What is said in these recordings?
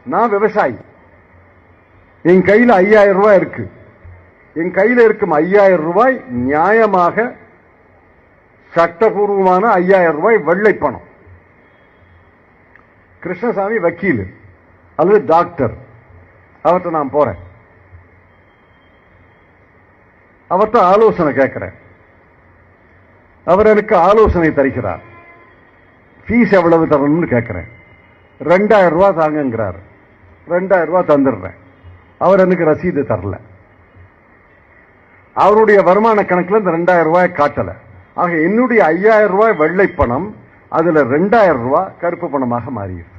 நான் விவசாயி, என் கையில் 5000 ரூபாய் இருக்கு. என் கையில் இருக்கும் 5000 ரூபாய் நியாயமாக சட்டபூர்வமான 5000 ரூபாய் வெள்ளை பணம். கிருஷ்ணசாமி வக்கீல் அல்லது டாக்டர், அவர்கிட்ட நான் போறேன், அவர்கிட்ட ஆலோசனை கேட்கிறேன். அவர் எனக்கு ஆலோசனை தருகிறார். ஃபீஸ் எவ்வளவு தரணும்னு கேட்கிறேன். 2000 ரூபாய் தாங்கிறார். 2000 ரூபாய் தந்துடுறேன். அவர் எனக்கு ரசீது தரல. அவருடைய வருமான கணக்கில் இந்த 2000 ரூபாய் காட்டல. ஆக என்னுடைய 5000 ரூபாய் வெள்ளை பணம், அதுல 2000 ரூபாய் கருப்பு பணமாக மாறியது.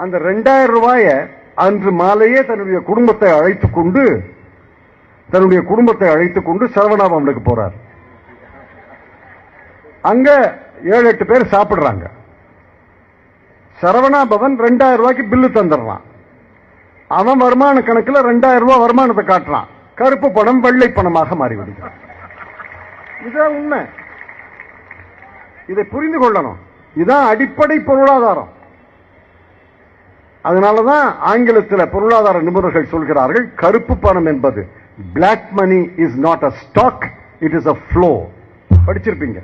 அந்த 2000 ரூபாய அன்று மாலையே தன்னுடைய குடும்பத்தை அழைத்துக் கொண்டு சரவணாபவனுக்கு போறார். அங்க 7-8 பேர் சாப்பிடுறாங்க. சரவணாபவன் 2000 ரூபாய்க்கு பில்லு தந்துடுறான். அவன் வருமான கணக்கில் 2000 ரூபாய் வருமானத்தை காட்டுறான். கருப்பு பணம் வெள்ளை பணமாக மாறிவிடுகிறான். இதுதான் உண்மை. இதை புரிந்து கொள்ளணும். இதுதான் அடிப்படை பொருளாதாரம். அதனாலதான் ஆங்கிலத்தில் பொருளாதார நிபுணர்கள் சொல்கிறார்கள், கருப்பு பணம் என்பது black money is not a stock, it is a flow. படிச்சிருப்பீங்க.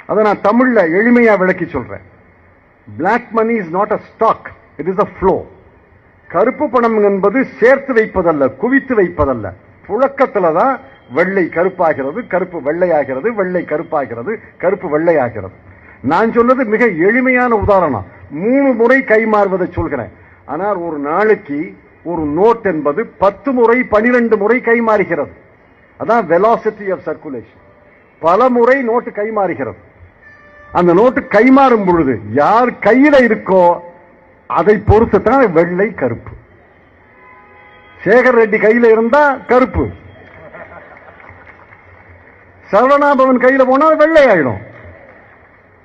அதை நான் தமிழ்ல எளிமையா விளக்கி சொல்றேன். Black money is not a stock, it is a flow. கருப்பு பணம் என்பது சேர்த்து வைப்பதல்ல, குவித்து வைப்பதல்ல. புழக்கத்துல தான் வெள்ளை கருப்பாகிறது, கருப்பு வெள்ளையாகிறது, வெள்ளை கருப்பாகிறது, கருப்பு வெள்ளையாகிறது. நான் சொன்னது மிக எளிமையான உதாரணம். 3 முறை கை மாறுவதை சொல்கிறேன். ஆனால் ஒரு நாளைக்கு ஒரு நோட் என்பது 10 முறை 12 முறை கை மாறுகிறது. அதான் வெலாசிட்டி ஆஃப் சர்க்குலேஷன். பல முறை நோட்டு கை மாறுகிறது. அந்த நோட்டு கை மாறும் பொழுது யார் கையில இருக்கோ அதை பொறுத்து தான் வெள்ளை கருப்பு. சேகர் ரெட்டி கையில இருந்தா கருப்பு, சரவணாபவன் கையில போனா வெள்ளை ஆயிடும்.